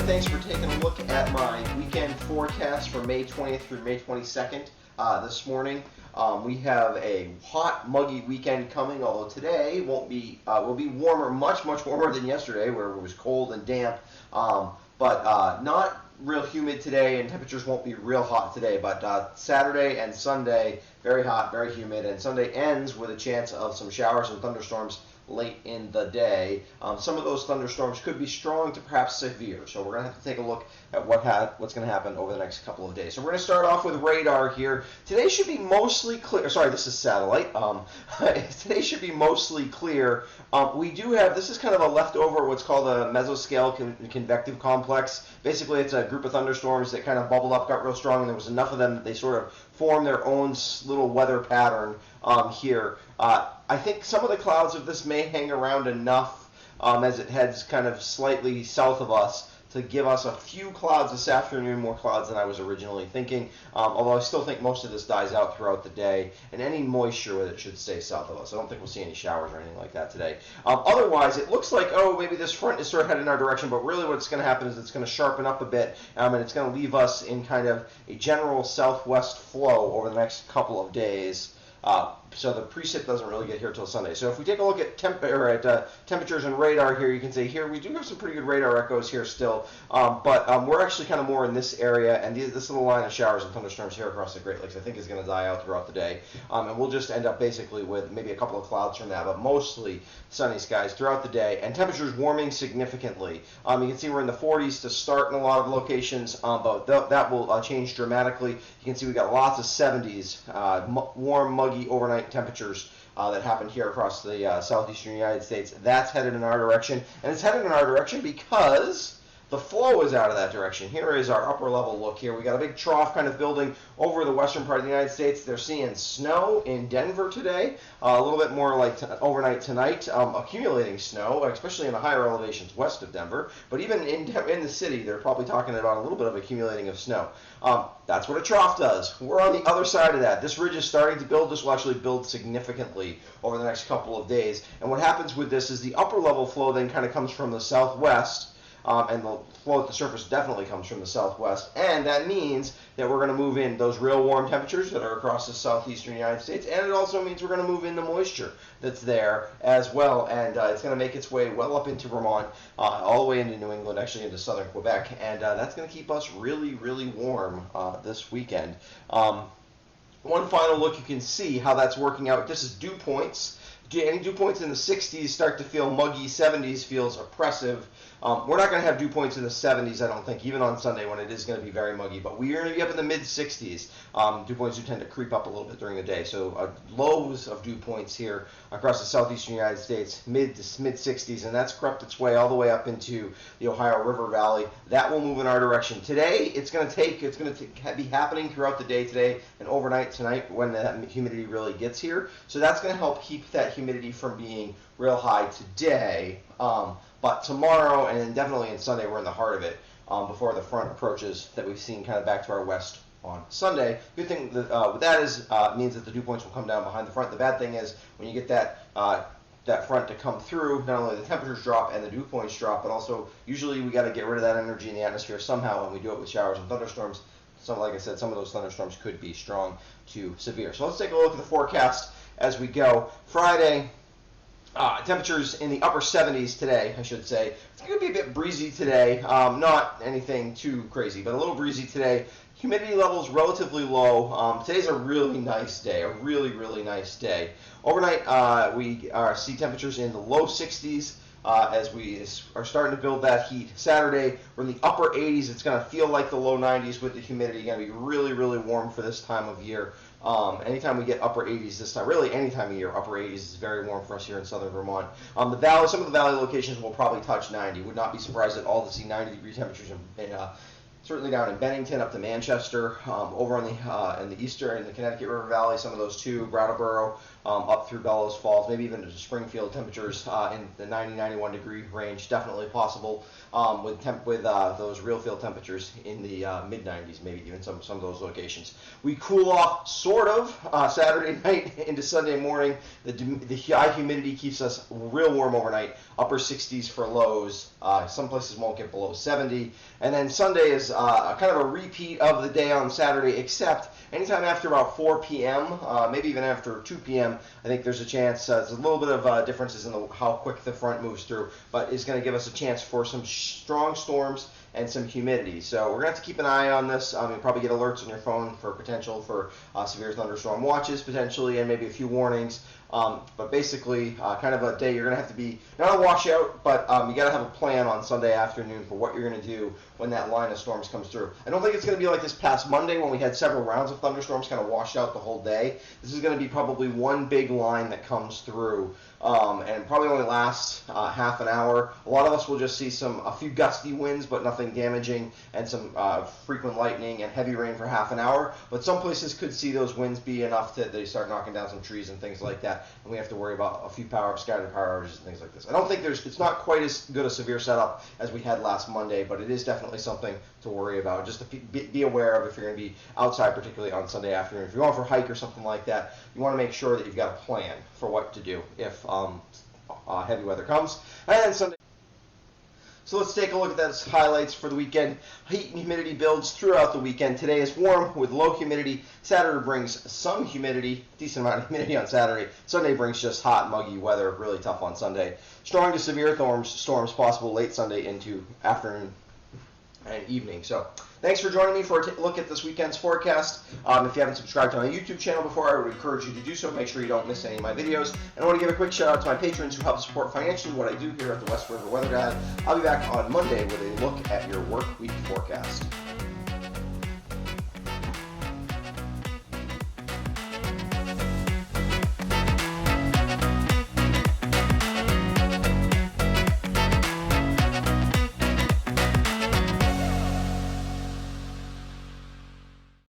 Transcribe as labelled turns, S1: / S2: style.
S1: thanks for taking a look at my weekend forecast for May 20th through May 22nd this morning. We have a hot, muggy weekend coming, although today will be warmer, much warmer than yesterday, where it was cold and damp, but not real humid today, and temperatures won't be real hot today. But Saturday and Sunday, very hot, very humid, and Sunday ends with a chance of some showers and thunderstorms late in the day. Some of those thunderstorms could be strong to perhaps severe, so we're going to have to take a look at what's going to happen over the next couple of days. So we're going to start off with radar here. Today should be mostly clear. Sorry, this is satellite. Today should be mostly clear. We do have, this is kind of a leftover, what's called a Mesoscale convective complex. Basically, it's a group of thunderstorms that kind of bubbled up, got real strong, and there was enough of them that they sort of formed their own little weather pattern here. I think some of the clouds of this may hang around enough as it heads kind of slightly south of us to give us a few clouds this afternoon, more clouds than I was originally thinking, although I still think most of this dies out throughout the day, and any moisture with it should stay south of us. I don't think we'll see any showers or anything like that today. Otherwise, it looks like, oh, maybe this front is sort of headed in our direction, but really what's going to happen is it's going to sharpen up a bit, and it's going to leave us in kind of a general southwest flow over the next couple of days. So the precip doesn't really get here till Sunday. So if we take a look at temperatures and radar here, you can see here we do have some pretty good radar echoes here still, but we're actually kind of more in this area, and this little line of showers and thunderstorms here across the Great Lakes I think is going to die out throughout the day, and we'll just end up basically with maybe a couple of clouds from that, but mostly sunny skies throughout the day, and temperatures warming significantly. You can see we're in the 40s to start in a lot of locations, but that will change dramatically. You can see we got lots of 70s, warm, muggy overnight temperatures that happened here across the southeastern United States. That's headed in our direction, and it's headed in our direction because the flow is out of that direction. Here is our upper level look here. We got a big trough kind of building over the western part of the United States. They're seeing snow in Denver today, a little bit more like overnight tonight, accumulating snow, especially in the higher elevations west of Denver. But even in the city, they're probably talking about a little bit of accumulating of snow. That's what a trough does. We're on the other side of that. This ridge is starting to build. This will actually build significantly over the next couple of days. And what happens with this is the upper level flow then kind of comes from the southwest, and the flow at the surface definitely comes from the southwest, and that means that we're going to move in those real warm temperatures that are across the southeastern United States, and it also means we're going to move in the moisture that's there as well, and it's going to make its way well up into Vermont, all the way into New England, actually into southern Quebec, and that's going to keep us really, really warm this weekend. One final look, you can see how that's working out. This is dew points. Any dew points in the 60s start to feel muggy, 70s feels oppressive. We're not going to have dew points in the 70s, I don't think, even on Sunday when it is going to be very muggy, but we are going to be up in the mid-60s. Dew points do tend to creep up a little bit during the day, so lows of dew points here across the southeastern United States, mid-60s, and that's crept its way all the way up into the Ohio River Valley. That will move in our direction. Today, it's going to be happening throughout the day today and overnight tonight when that humidity really gets here, so that's going to help keep that humidity from being real high today. But tomorrow and then definitely on Sunday, we're in the heart of it before the front approaches that we've seen kind of back to our west on Sunday. Good thing with that is means that the dew points will come down behind the front. The bad thing is when you get that front to come through, not only the temperatures drop and the dew points drop, but also usually we got to get rid of that energy in the atmosphere somehow, and we do it with showers and thunderstorms. So like I said, some of those thunderstorms could be strong to severe. So let's take a look at the forecast as we go. Friday. Temperatures in the upper 70s today, I should say. It's going to be a bit breezy today, not anything too crazy, but a little breezy today. Humidity levels relatively low. Today's a really nice day, a really, really nice day. Overnight, we see temperatures in the low 60s as we are starting to build that heat. Saturday, we're in the upper 80s. It's going to feel like the low 90s with the humidity. Going to be really, really warm for this time of year. Anytime we get upper 80s this time, really any time of year, upper 80s is very warm for us here in southern Vermont. The valley, some of the valley locations will probably touch 90. Would not be surprised at all to see 90-degree temperatures certainly down in Bennington up to Manchester, over on in the eastern, in the Connecticut River Valley, some of those too, Brattleboro, up through Bellows Falls, maybe even to Springfield. Temperatures in the 90-91 degree range, definitely possible, with those real field temperatures in the mid-90s, maybe even some of those locations. We cool off sort of Saturday night into Sunday morning. The high humidity keeps us real warm overnight, upper 60s for lows. Some places won't get below 70. And then Sunday is kind of a repeat of the day on Saturday, except anytime after about 4 p.m., maybe even after 2 p.m., I think there's a chance, there's a little bit of differences in how quick the front moves through, but it's going to give us a chance for some strong storms and some humidity. So we're going to have to keep an eye on this. You'll probably get alerts on your phone for potential for severe thunderstorm watches potentially, and maybe a few warnings. But basically, kind of a day you're going to have to be, not a washout, but you got to have a plan on Sunday afternoon for what you're going to do when that line of storms comes through. I don't think it's going to be like this past Monday when we had several rounds of thunderstorms kind of washed out the whole day. This is going to be probably one big line that comes through, and probably only lasts half an hour. A lot of us will just see a few gusty winds, but nothing damaging, and some frequent lightning and heavy rain for half an hour. But some places could see those winds be enough that they start knocking down some trees and things like that, and we have to worry about a few scattered power outages and things like this. I don't think it's not quite as good a severe setup as we had last Monday, but it is definitely something to worry about, just to be aware of if you're going to be outside, particularly on Sunday afternoon. If you're going for a hike or something like that, you want to make sure that you've got a plan for what to do if heavy weather comes. And then Sunday. So let's take a look at those highlights for the weekend. Heat and humidity builds throughout the weekend. Today is warm with low humidity. Saturday brings some humidity, decent amount of humidity on Saturday. Sunday brings just hot, muggy weather, really tough on Sunday. Strong to severe storms possible late Sunday into afternoon and evening. So thanks for joining me for a look at this weekend's forecast. If you haven't subscribed to my YouTube channel before, I would encourage you to do so. Make sure you don't miss any of my videos. And I want to give a quick shout out to my patrons who help support financially what I do here at the West River Weather Guide. I'll be back on Monday with a look at your work week forecast.